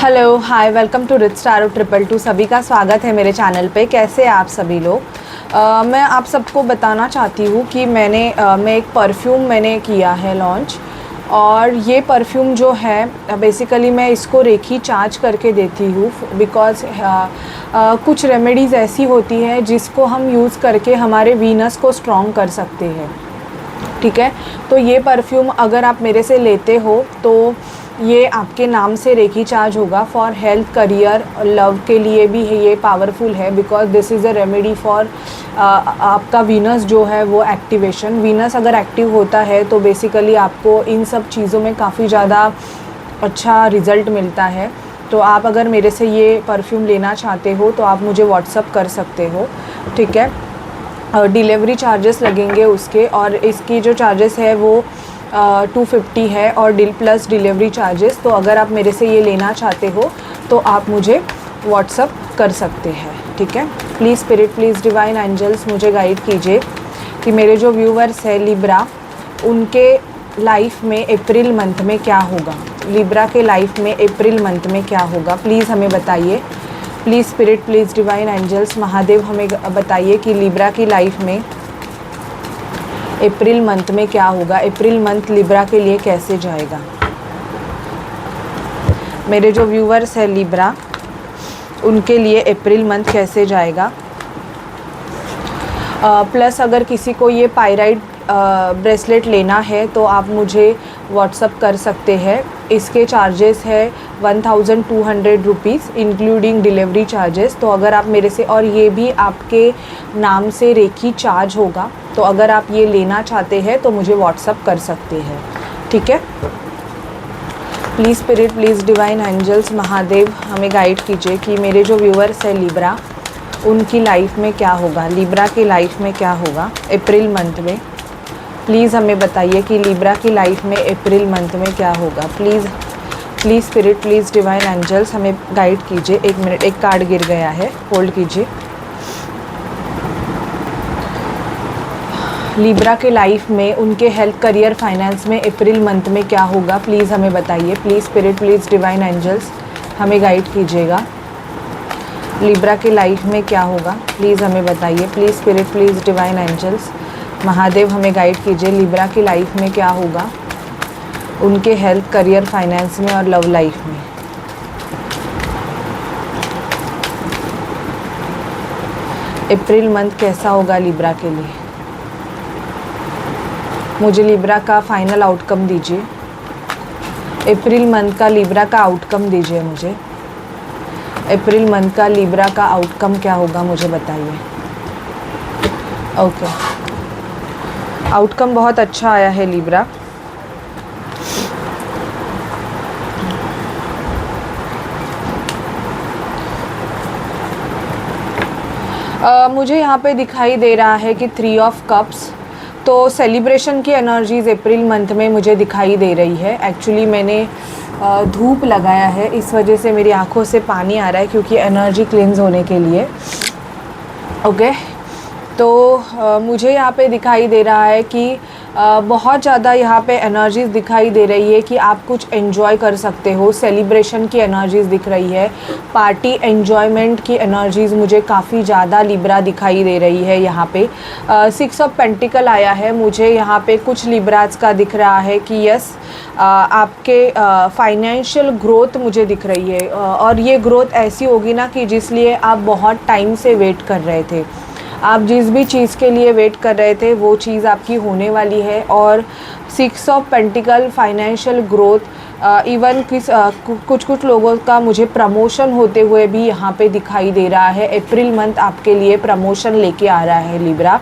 Hello hi welcome to rich star 222। सभी का स्वागत है मेरे चैनल पे। कैसे हैं आप सभी लोग? मैं आप सबको बताना चाहती हूँ कि मैं एक परफ्यूम किया है लॉन्च। और ये परफ्यूम जो है बेसिकली मैं इसको रेखी चार्ज करके देती हूँ बिकॉज़ कुछ रेमेडीज़ ऐसी होती हैं जिसको हम यूज़ करके हमारे वीनस को स्ट्रॉन्ग कर सकते हैं। ठीक है, तो ये परफ्यूम अगर आप मेरे से लेते हो तो ये आपके नाम से रेखी चार्ज होगा। फॉर हेल्थ, करियर, लव के लिए भी है ये पावरफुल है because this is a remedy for आपका वीनस जो है वो एक्टिवेशन। वीनस अगर एक्टिव होता है तो बेसिकली आपको इन सब चीज़ों में काफ़ी ज़्यादा अच्छा रिज़ल्ट मिलता है। तो आप अगर मेरे से ये परफ्यूम लेना चाहते हो तो आप मुझे व्हाट्सअप कर सकते हो। ठीक है, डिलीवरी चार्जेस लगेंगे उसके, और इसकी जो चार्जेस है वो 250 है और प्लस डिलीवरी चार्जेस। तो अगर आप मेरे से ये लेना चाहते हो तो आप मुझे व्हाट्सअप कर सकते हैं। ठीक है, please spirit, please divine angels मुझे गाइड कीजिए कि मेरे जो व्यूवर्स हैं लिब्रा, उनके लाइफ में अप्रैल मंथ में क्या होगा। लिब्रा के लाइफ में अप्रैल मंथ में क्या होगा, प्लीज़ हमें बताइए। Please spirit, please divine angels, Mahadev हमें बताइए कि लिब्रा की लाइफ में अप्रैल मंथ में क्या होगा। अप्रैल मंथ लिब्रा के लिए कैसे जाएगा। मेरे जो व्यूवर्स हैं लिब्रा, उनके लिए अप्रैल मंथ कैसे जाएगा। प्लस अगर किसी को ये पायराइड ब्रेसलेट लेना है तो आप मुझे व्हाट्सअप कर सकते हैं। इसके चार्जेस है 1200 रुपीज़ इंक्लूडिंग डिलीवरी चार्जेस। तो अगर आप मेरे से, और ये भी आपके नाम से रेखी चार्ज होगा, तो अगर आप ये लेना चाहते हैं तो मुझे व्हाट्सअप कर सकते हैं। ठीक है, please spirit, please divine angels, Mahadev हमें गाइड कीजिए कि मेरे जो व्यूअर्स हैं लिब्रा, उनकी लाइफ में क्या होगा। लिब्रा की लाइफ में क्या होगा अप्रैल मंथ में। प्लीज़ हमें बताइए कि लिब्रा की लाइफ में अप्रैल मंथ में क्या होगा। Please spirit, please divine angels हमें गाइड कीजिए। एक मिनट, एक कार्ड गिर गया है, होल्ड कीजिए। लिब्रा के लाइफ में उनके हेल्थ, करियर, फाइनेंस में अप्रैल मंथ में क्या होगा, प्लीज़ हमें बताइए। Please spirit, please divine angels हमें गाइड कीजिएगा। लिब्रा के लाइफ में क्या होगा, प्लीज़ हमें बताइए। Please spirit, please divine angels, Mahadev हमें गाइड कीजिए। लिब्रा की लाइफ में क्या होगा, उनके हेल्थ, करियर, फाइनेंस में और लव लाइफ में। अप्रैल मंथ कैसा होगा लिब्रा के लिए। मुझे लिब्रा का फाइनल आउटकम दीजिए। अप्रैल मंथ का लिब्रा का आउटकम दीजिए मुझे। अप्रैल मंथ का लिब्रा का आउटकम क्या होगा मुझे बताइए। ओके, आउटकम बहुत अच्छा आया है लिब्रा। मुझे यहाँ पे दिखाई दे रहा है कि 3 ऑफ कप्स, तो सेलिब्रेशन की एनर्जीज़ अप्रैल मंथ में मुझे दिखाई दे रही है। एक्चुअली मैंने धूप लगाया है, इस वजह से मेरी आंखों से पानी आ रहा है क्योंकि एनर्जी क्लींस होने के लिए। ओके, तो मुझे यहाँ पे दिखाई दे रहा है कि बहुत ज़्यादा यहाँ पे एनर्जीज़ दिखाई दे रही है कि आप कुछ एंजॉय कर सकते हो। सेलिब्रेशन की एनर्जीज़ दिख रही है, पार्टी एंजॉयमेंट की एनर्जीज़ मुझे काफ़ी ज़्यादा लिब्रा दिखाई दे रही है। यहाँ पे 6 ऑफ पेंटिकल आया है। मुझे यहाँ पे कुछ लिब्राज का दिख रहा है कि यस, आपके फाइनेंशियल ग्रोथ मुझे दिख रही है, और ये ग्रोथ ऐसी होगी ना कि जिसलिए आप बहुत टाइम से वेट कर रहे थे। आप जिस भी चीज़ के लिए वेट कर रहे थे वो चीज़ आपकी होने वाली है। और 6 of pentacle, financial growth, even कुछ लोगों का मुझे प्रमोशन होते हुए भी यहाँ पे दिखाई दे रहा है। अप्रैल मंथ आपके लिए प्रमोशन लेके आ रहा है लिब्रा।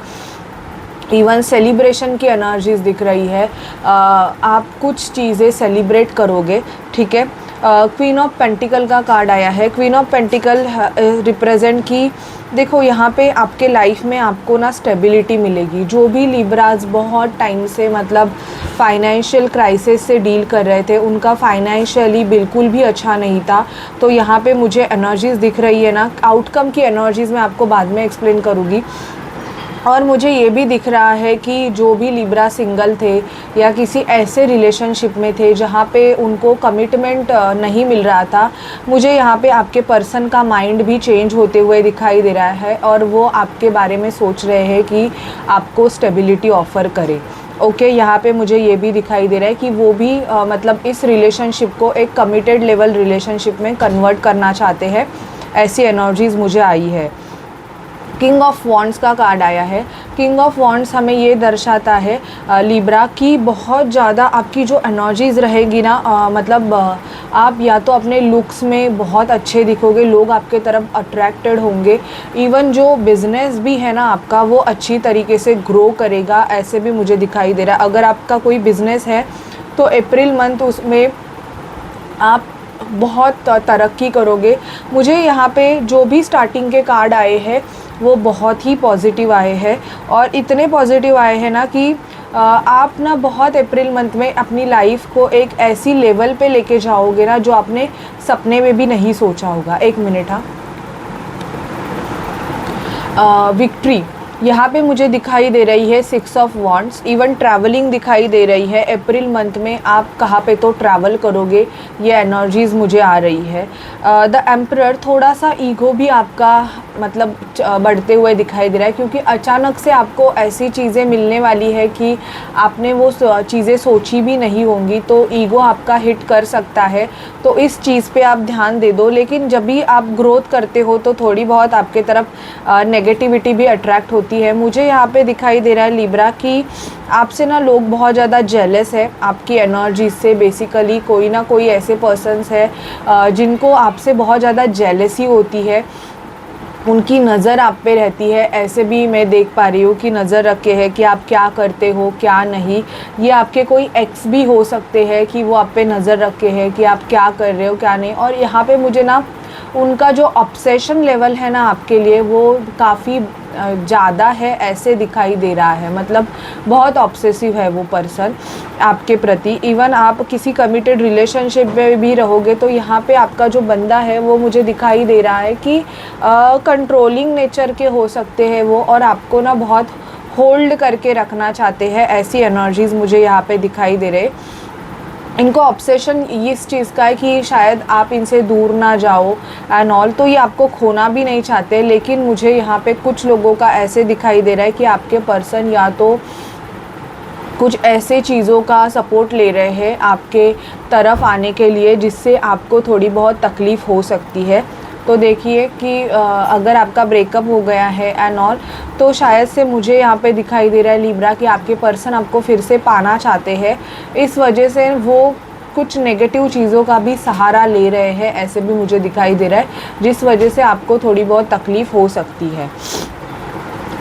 इवन सेलिब्रेशन की एनर्जीज़ दिख रही है, आप कुछ चीज़ें सेलिब्रेट करोगे। ठीक है, क्वीन ऑफ पेंटिकल का कार्ड आया है। क्वीन ऑफ पेंटिकल रिप्रेजेंट की, देखो यहाँ पे आपके लाइफ में आपको ना स्टेबिलिटी मिलेगी। जो भी लिब्राज बहुत टाइम से मतलब फाइनेंशियल क्राइसिस से डील कर रहे थे, उनका फाइनेंशियली बिल्कुल भी अच्छा नहीं था। तो यहाँ पे मुझे एनर्जीज़ दिख रही है ना, आउटकम की एनर्जीज़ मैं आपको बाद में एक्सप्लेन करूँगी। और मुझे ये भी दिख रहा है कि जो भी लिब्रा सिंगल थे या किसी ऐसे रिलेशनशिप में थे जहाँ पे उनको कमिटमेंट नहीं मिल रहा था, मुझे यहाँ पे आपके पर्सन का माइंड भी चेंज होते हुए दिखाई दे रहा है और वो आपके बारे में सोच रहे हैं कि आपको स्टेबिलिटी ऑफ़र करें। ओके, यहाँ पे मुझे ये भी दिखाई दे रहा है कि वो भी मतलब इस रिलेशनशिप को एक कमिटेड लेवल रिलेशनशिप में कन्वर्ट करना चाहते हैं। ऐसी एनर्जीज़ मुझे आई है। किंग ऑफ वॉन्ड्स का कार्ड आया है। किंग ऑफ वॉन्ड्स हमें ये दर्शाता है लिब्रा की बहुत ज़्यादा आपकी जो एनर्जीज़ रहेगी ना, मतलब आप या तो अपने लुक्स में बहुत अच्छे दिखोगे, लोग आपके तरफ अट्रैक्टेड होंगे। इवन जो बिज़नेस भी है ना आपका, वो अच्छी तरीके से ग्रो करेगा, ऐसे भी मुझे दिखाई दे रहा है। अगर आपका कोई बिज़नेस है तो अप्रैल मंथ उसमें आप बहुत तरक्की करोगे। मुझे यहाँ पे जो भी स्टार्टिंग के कार्ड आए हैं वो बहुत ही पॉजिटिव आए हैं और इतने पॉजिटिव आए हैं ना कि आप ना बहुत अप्रैल मंथ में अपनी लाइफ को एक ऐसी लेवल पे लेके जाओगे ना जो आपने सपने में भी नहीं सोचा होगा। एक मिनट, हाँ। विक्ट्री यहाँ पे मुझे दिखाई दे रही है 6 ऑफ वॉन्ड्स। इवन ट्रैवलिंग दिखाई दे रही है। अप्रैल मंथ में आप कहाँ पे तो ट्रैवल करोगे, ये एनर्जीज़ मुझे आ रही है। द एम्परर, थोड़ा सा ईगो भी आपका मतलब बढ़ते हुए दिखाई दे रहा है क्योंकि अचानक से आपको ऐसी चीज़ें मिलने वाली है कि आपने वो चीज़ें सोची भी नहीं होंगी, तो ईगो आपका हिट कर सकता है। तो इस चीज़ पे आप ध्यान दे दो। लेकिन जब भी आप ग्रोथ करते हो तो थोड़ी बहुत आपके तरफ नेगेटिविटी भी अट्रैक्ट होती है। मुझे यहाँ पे दिखाई दे रहा है लिब्रा कि आपसे ना लोग बहुत ज़्यादा जेलस है आपकी एनर्जी से। बेसिकली कोई ना कोई ऐसे पर्सन्स है जिनको आपसे बहुत ज़्यादा जेलसी होती है, उनकी नज़र आप पे रहती है। ऐसे भी मैं देख पा रही हूँ कि नज़र रखे है कि आप क्या करते हो क्या नहीं। ये आपके कोई एक्स भी हो सकते हैं कि वो आप पे नज़र रखे हैं कि आप क्या कर रहे हो क्या नहीं। और यहाँ पे मुझे ना उनका जो ऑब्सेशन लेवल है ना आपके लिए वो काफ़ी ज़्यादा है, ऐसे दिखाई दे रहा है। मतलब बहुत ऑब्सेसिव है वो पर्सन आपके प्रति। इवन आप किसी कमिटेड रिलेशनशिप में भी रहोगे तो यहाँ पे आपका जो बंदा है वो मुझे दिखाई दे रहा है कि कंट्रोलिंग नेचर के हो सकते हैं वो, और आपको ना बहुत होल्ड करके रखना चाहते हैं। ऐसी एनर्जीज़ मुझे यहाँ पे दिखाई दे रहे। इनको ऑब्सेशन इस चीज़ का है कि शायद आप इनसे दूर ना जाओ एंड ऑल, तो ये आपको खोना भी नहीं चाहते। लेकिन मुझे यहाँ पे कुछ लोगों का ऐसे दिखाई दे रहा है कि आपके पर्सन या तो कुछ ऐसे चीज़ों का सपोर्ट ले रहे हैं आपके तरफ आने के लिए जिससे आपको थोड़ी बहुत तकलीफ़ हो सकती है। तो देखिए कि अगर आपका ब्रेकअप हो गया है एंड ऑल, तो शायद से मुझे यहाँ पे दिखाई दे रहा है लिब्रा कि आपके पर्सन आपको फिर से पाना चाहते हैं। इस वजह से वो कुछ नेगेटिव चीज़ों का भी सहारा ले रहे हैं, ऐसे भी मुझे दिखाई दे रहा है, जिस वजह से आपको थोड़ी बहुत तकलीफ़ हो सकती है।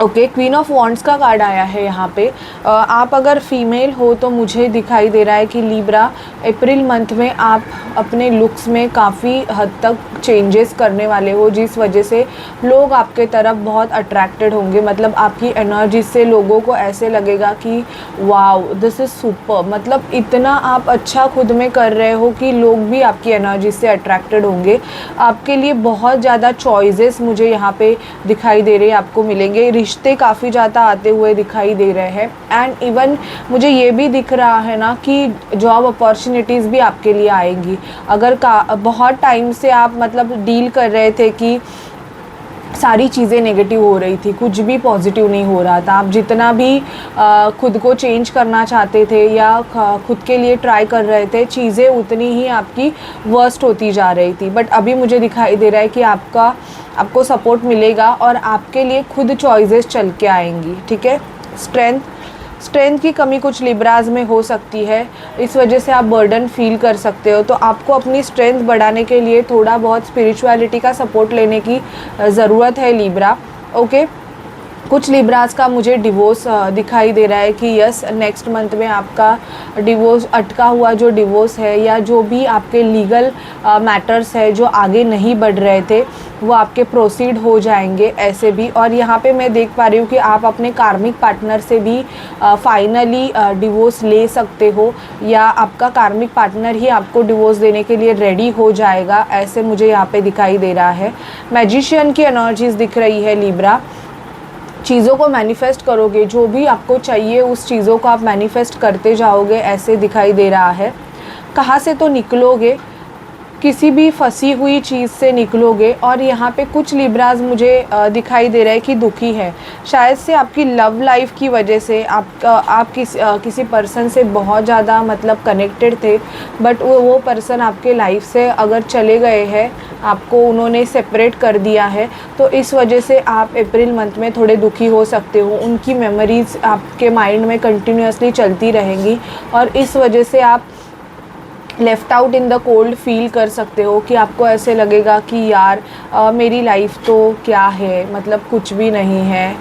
ओके, क्वीन ऑफ वॉन्ड्स का कार्ड आया है यहाँ पे। आप अगर फीमेल हो तो मुझे दिखाई दे रहा है कि लिब्रा अप्रैल मंथ में आप अपने लुक्स में काफ़ी हद तक चेंजेस करने वाले हो, जिस वजह से लोग आपके तरफ बहुत अट्रैक्टेड होंगे। मतलब आपकी एनर्जी से लोगों को ऐसे लगेगा कि वाओ दिस इज़ सुपर, मतलब इतना आप अच्छा खुद में कर रहे हो कि लोग भी आपकी एनर्जी से अट्रैक्टेड होंगे। आपके लिए बहुत ज़्यादा चॉइसेस मुझे यहाँ पे दिखाई दे रहे हैं आपको मिलेंगे। रिश्ते काफ़ी ज़्यादा आते हुए दिखाई दे रहे हैं एंड इवन मुझे ये भी दिख रहा है ना कि जॉब अपॉर्चुनिटीज़ भी आपके लिए आएंगी। अगर बहुत टाइम से आप मतलब डील कर रहे थे कि सारी चीज़ें नेगेटिव हो रही थी, कुछ भी पॉजिटिव नहीं हो रहा था, आप जितना भी खुद को चेंज करना चाहते थे या खुद के लिए ट्राई कर रहे थे, चीज़ें उतनी ही आपकी वर्स्ट होती जा रही थी। बट अभी मुझे दिखाई दे रहा है कि आपको सपोर्ट मिलेगा और आपके लिए खुद चॉइसेस चल के आएंगी। ठीक है, स्ट्रेंथ की कमी कुछ लिब्राज में हो सकती है, इस वजह से आप बर्डन फील कर सकते हो। तो आपको अपनी स्ट्रेंथ बढ़ाने के लिए थोड़ा बहुत स्पिरिचुअलिटी का सपोर्ट लेने की ज़रूरत है लिब्रा। ओके, कुछ लिब्रास का मुझे डिवोर्स दिखाई दे रहा है कि यस नेक्स्ट मंथ में आपका डिवोर्स, अटका हुआ जो डिवोर्स है या जो भी आपके लीगल मैटर्स है जो आगे नहीं बढ़ रहे थे वो आपके प्रोसीड हो जाएंगे ऐसे भी। और यहाँ पे मैं देख पा रही हूँ कि आप अपने कार्मिक पार्टनर से भी फाइनली डिवोर्स ले सकते हो या आपका कार्मिक पार्टनर ही आपको डिवोर्स देने के लिए रेडी हो जाएगा, ऐसे मुझे यहाँ पे दिखाई दे रहा है। मैजिशियन की एनर्जीज दिख रही है लिब्रा। चीज़ों को मैनिफेस्ट करोगे, जो भी आपको चाहिए उस चीज़ों को आप मैनिफेस्ट करते जाओगे, ऐसे दिखाई दे रहा है। कहाँ से तो निकलोगे, किसी भी फंसी हुई चीज़ से निकलोगे। और यहाँ पे कुछ लिब्राज मुझे दिखाई दे रहा है कि दुखी है, शायद से आपकी लव लाइफ की वजह से। आप किसी पर्सन से बहुत ज़्यादा मतलब कनेक्टेड थे, बट वो पर्सन आपके लाइफ से अगर चले गए हैं, आपको उन्होंने सेपरेट कर दिया है, तो इस वजह से आप अप्रैल मंथ में थोड़े दुखी हो सकते हो। उनकी मेमोरीज़ आपके माइंड में कंटिन्यूसली चलती रहेंगी और इस वजह से आप left out in the cold feel कर सकते हो कि आपको ऐसे लगेगा कि यार मेरी लाइफ तो क्या है, मतलब कुछ भी नहीं है।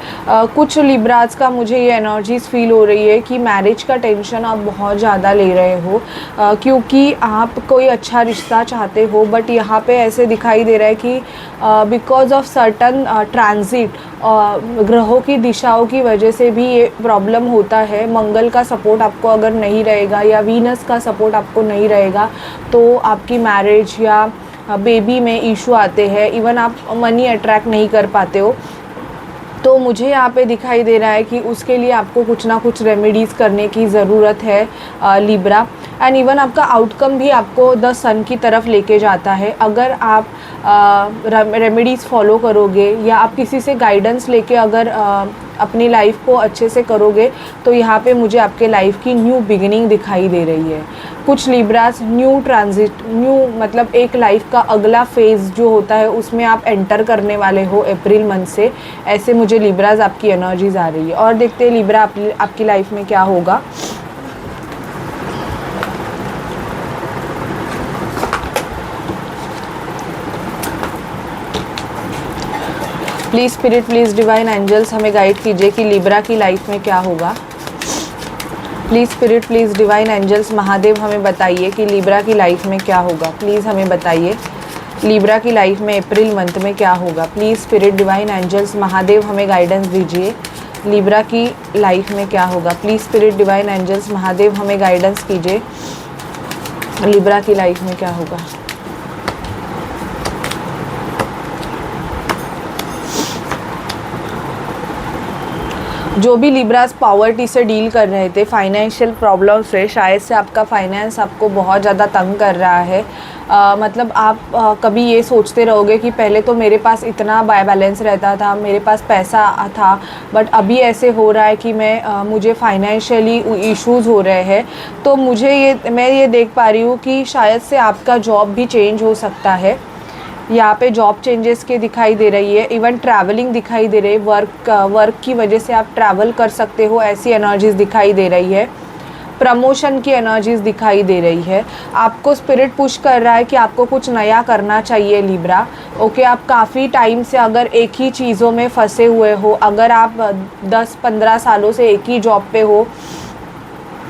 कुछ लिब्राज का मुझे ये एनर्जीज़ फील हो रही है कि मैरिज का टेंशन आप बहुत ज़्यादा ले रहे हो, क्योंकि आप कोई अच्छा रिश्ता चाहते हो, बट यहाँ पे ऐसे दिखाई दे रहा है कि बिकॉज ऑफ सर्टन ट्रांजिट, ग्रहों की दिशाओं की वजह से भी ये प्रॉब्लम होता है। मंगल का सपोर्ट आपको अगर नहीं रहेगा या वीनस का सपोर्ट आपको नहीं रहेगा, तो आपकी मैरिज या बेबी में इशू आते हैं। इवन आप मनी अट्रैक्ट नहीं कर पाते हो। तो मुझे यहाँ पे दिखाई दे रहा है कि उसके लिए आपको कुछ ना कुछ रेमेडीज़ करने की ज़रूरत है लिब्रा। एंड इवन आपका आउटकम भी आपको द सन की तरफ लेके जाता है। अगर आप रेमेडीज़ फॉलो करोगे या आप किसी से गाइडेंस लेके अगर अपनी लाइफ को अच्छे से करोगे, तो यहाँ पे मुझे आपके लाइफ की न्यू बिगिनिंग दिखाई दे रही है। कुछ लिब्रास न्यू ट्रांजिट, न्यू मतलब एक लाइफ का अगला फेज़ जो होता है उसमें आप एंटर करने वाले हो अप्रैल मंथ से। ऐसे मुझे लिब्रास आपकी एनर्जीज आ रही है। और देखते हैं लिब्रा आपकी लाइफ में क्या होगा। Please spirit, please divine angels हमें गाइड कीजिए कि लिब्रा की लाइफ में क्या होगा। Please spirit, please divine angels Mahadev हमें बताइए कि लिब्रा की लाइफ में क्या होगा। प्लीज़ हमें बताइए लिब्रा की लाइफ में अप्रैल मंथ में क्या होगा। Please spirit, divine angels Mahadev हमें गाइडेंस दीजिए, लिब्रा की लाइफ में क्या होगा। Please spirit, divine angels Mahadev हमें गाइडेंस कीजिए, लिब्रा की लाइफ में क्या होगा। जो भी लिब्रास पॉवर्टी से डील कर रहे थे, फाइनेंशियल प्रॉब्लम से, शायद से आपका फाइनेंस आपको बहुत ज़्यादा तंग कर रहा है। मतलब आप कभी ये सोचते रहोगे कि पहले तो मेरे पास इतना बैलेंस रहता था, मेरे पास पैसा था, बट अभी ऐसे हो रहा है कि मुझे फाइनेंशियली इश्यूज़ हो रहे हैं। तो मैं ये देख पा रही हूँ कि शायद से आपका जॉब भी चेंज हो सकता है। यहाँ पे जॉब चेंजेस के दिखाई दे रही है। इवन ट्रैवलिंग दिखाई दे रही है, वर्क की वजह से आप ट्रैवल कर सकते हो, ऐसी एनर्जीज़ दिखाई दे रही है। प्रमोशन की एनर्जीज़ दिखाई दे रही है। आपको स्पिरिट पुश कर रहा है कि आपको कुछ नया करना चाहिए लिब्रा। ओके, आप काफ़ी टाइम से अगर एक ही चीज़ों में फंसे हुए हो, अगर आप 10-15 सालों से एक ही जॉब पे हो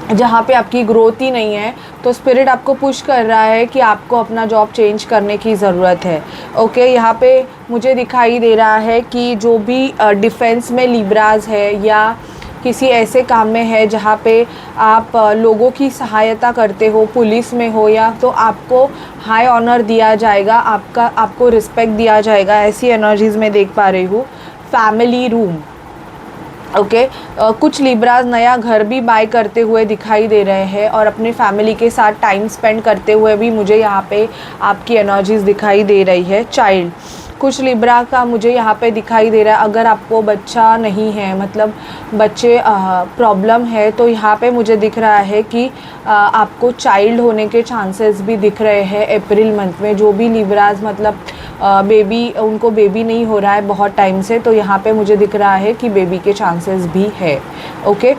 जहाँ पे आपकी ग्रोथ ही नहीं है, तो स्पिरिट आपको पुश कर रहा है कि आपको अपना जॉब चेंज करने की ज़रूरत है। ओके, यहाँ पे मुझे दिखाई दे रहा है कि जो भी डिफेंस में लिब्राज है या किसी ऐसे काम में है जहाँ पे आप लोगों की सहायता करते हो, पुलिस में हो, या तो आपको हाई ऑनर दिया जाएगा, आपको रिस्पेक्ट दिया जाएगा। ऐसी एनर्जीज़ में देख पा रही हूँ। फैमिली रूम, ओके, कुछ लिब्राज नया घर भी बाय करते हुए दिखाई दे रहे हैं और अपने फैमिली के साथ टाइम स्पेंड करते हुए भी मुझे यहाँ पे आपकी एनर्जीज़ दिखाई दे रही है। चाइल्ड, कुछ लिब्रा का मुझे यहाँ पे दिखाई दे रहा है, अगर आपको बच्चा नहीं है, मतलब बच्चे प्रॉब्लम है, तो यहाँ पे मुझे दिख रहा है कि आपको चाइल्ड होने के चांसेस भी दिख रहे हैं अप्रैल मंथ में। जो भी लिब्राज मतलब उनको बेबी नहीं हो रहा है बहुत टाइम से, तो यहाँ पे मुझे दिख रहा है कि बेबी के चांसेस भी है। ओके,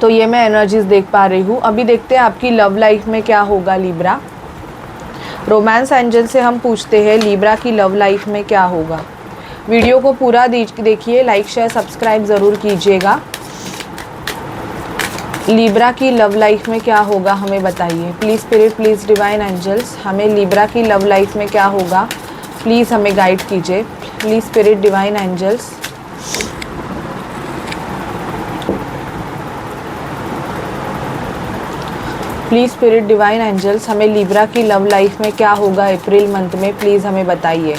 तो ये मैं एनर्जीज़ देख पा रही हूँ। अभी देखते हैं आपकी लव लाइफ में क्या होगा लिब्रा। रोमांस एंजल से हम पूछते हैं लिब्रा की लव लाइफ में क्या होगा। वीडियो को पूरा देखिए, लाइक शेयर सब्सक्राइब ज़रूर कीजिएगा। लिब्रा की लव लाइफ में क्या होगा हमें बताइए। Please spirit, please divine angels हमें लिब्रा की लव लाइफ में क्या होगा, प्लीज़ हमें गाइड कीजिए। Please spirit, divine angels please spirit, divine angels हमें लिब्रा की लव लाइफ में क्या होगा अप्रैल मंथ में, प्लीज़ हमें बताइए।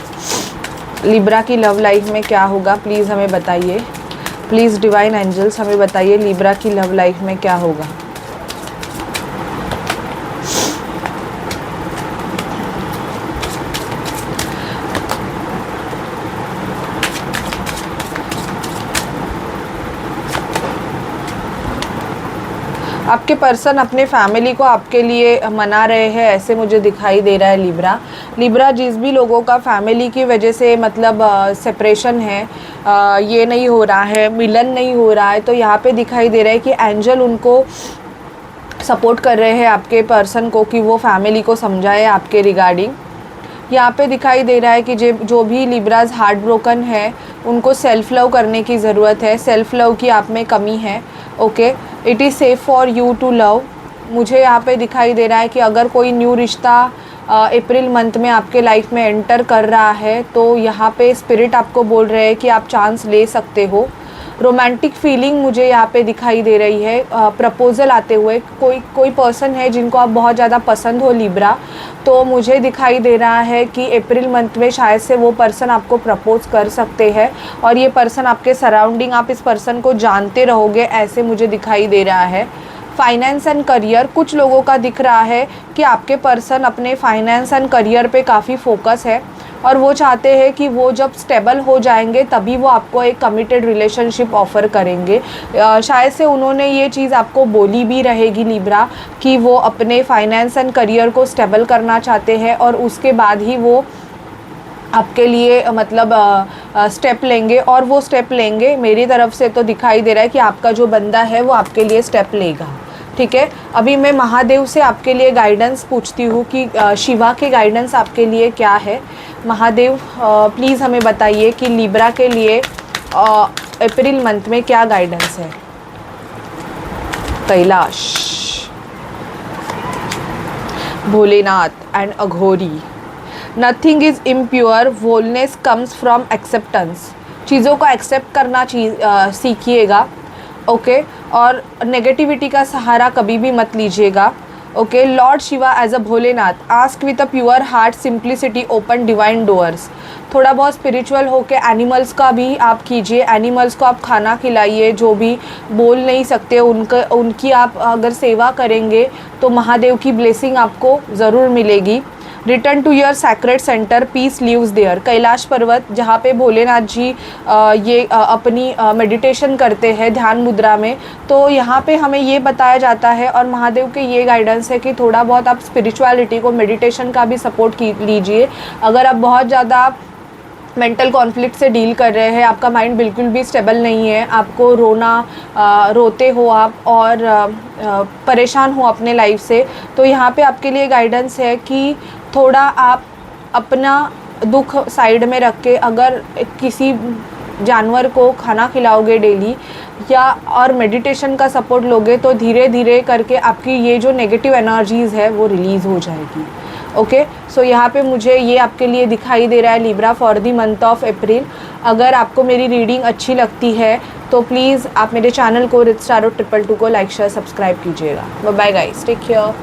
लिब्रा की लव लाइफ में क्या होगा, प्लीज़ हमें बताइए। प्लीज़ डिवाइन एंजल्स हमें बताइए लिब्रा की लव लाइफ में क्या होगा। आपके पर्सन अपने फैमिली को आपके लिए मना रहे हैं, ऐसे मुझे दिखाई दे रहा है लिब्रा। लिब्रा, जिस भी लोगों का फैमिली की वजह से मतलब सेपरेशन है, ये नहीं हो रहा है, मिलन नहीं हो रहा है, तो यहाँ पे दिखाई दे रहा है कि एंजल उनको सपोर्ट कर रहे हैं आपके पर्सन को कि वो फैमिली को समझाए आपके रिगार्डिंग। यहाँ पे दिखाई दे रहा है कि जो भी लिब्राज हार्ट ब्रोकन है उनको सेल्फ़ लव करने की ज़रूरत है, सेल्फ़ लव की आप में कमी है। Okay, it is safe for you to love. मुझे यहाँ पे दिखाई दे रहा है कि अगर कोई न्यू रिश्ता अप्रैल मंथ में आपके लाइफ में एंटर कर रहा है तो यहाँ पे स्पिरिट आपको बोल रहे हैं कि आप चांस ले सकते हो। रोमांटिक फीलिंग मुझे यहाँ पे दिखाई दे रही है, प्रपोज़ल आते हुए। कोई पर्सन है जिनको आप बहुत ज़्यादा पसंद हो लिब्रा, तो मुझे दिखाई दे रहा है कि अप्रैल मंथ में शायद से वो पर्सन आपको प्रपोज़ कर सकते हैं और ये पर्सन आपके सराउंडिंग, आप इस पर्सन को जानते रहोगे, ऐसे मुझे दिखाई दे रहा है। फाइनेंस एंड करियर, कुछ लोगों का दिख रहा है कि आपके पर्सन अपने फाइनेंस एंड करियर पे काफ़ी फोकस है और वो चाहते हैं कि वो जब स्टेबल हो जाएंगे तभी वो आपको एक कमिटेड रिलेशनशिप ऑफ़र करेंगे। शायद से उन्होंने ये चीज़ आपको बोली भी रहेगी लिब्रा कि वो अपने फाइनेंस एंड करियर को स्टेबल करना चाहते हैं और उसके बाद ही वो आपके लिए मतलब स्टेप लेंगे, और वो स्टेप लेंगे। मेरी तरफ से तो दिखाई दे रहा है कि आपका जो बंदा है वो आपके लिए स्टेप लेगा। ठीक है, अभी मैं महादेव से आपके लिए गाइडेंस पूछती हूँ कि शिवा के गाइडेंस आपके लिए क्या है। महादेव प्लीज़ हमें बताइए कि लिब्रा के लिए अप्रैल मंथ में क्या गाइडेंस है। Kailash, Bholenath and Aghori. Nothing is impure, wholeness comes from acceptance. चीज़ों को एक्सेप्ट करना सीखिएगा। ओके, और नेगेटिविटी का सहारा कभी भी मत लीजिएगा। Okay, lord Shiva as a Bholenath, ask with a pure heart, simplicity, open divine doors. थोड़ा बहुत स्पिरिचुअल होके एनिमल्स का भी आप कीजिए, एनिमल्स को आप खाना खिलाइए, जो भी बोल नहीं सकते उनकी आप अगर सेवा करेंगे तो महादेव की ब्लेसिंग आपको ज़रूर मिलेगी। Return to your sacred centre, peace lives there. Kailash Parvat, जहाँ पे भोलेनाथ जी अपनी मेडिटेशन करते हैं ध्यान मुद्रा में, तो यहाँ पे हमें ये बताया जाता है और महादेव के ये गाइडेंस है कि थोड़ा बहुत आप स्पिरिचुअलिटी को, मेडिटेशन का भी सपोर्ट लीजिए। अगर आप बहुत ज़्यादा मेंटल कॉन्फ्लिक्ट से डील कर रहे हैं, आपका माइंड बिल्कुल भी स्टेबल नहीं है, आपको रोते हो आप और परेशान हो अपने लाइफ से, तो यहाँ पे आपके लिए गाइडेंस है कि थोड़ा आप अपना दुख साइड में रख के अगर किसी जानवर को खाना खिलाओगे डेली या और मेडिटेशन का सपोर्ट लोगे तो धीरे धीरे करके आपकी ये जो नेगेटिव एनर्जीज़ है वो रिलीज़ हो जाएगी। ओके, सो यहाँ पे मुझे ये आपके लिए दिखाई दे रहा है Libra for the month of April. अगर आपको मेरी रीडिंग अच्छी लगती है तो प्लीज़ आप मेरे चैनल को रिच टैरोट 222 को लाइक शेयर सब्सक्राइब कीजिएगा। Bye guys, take care.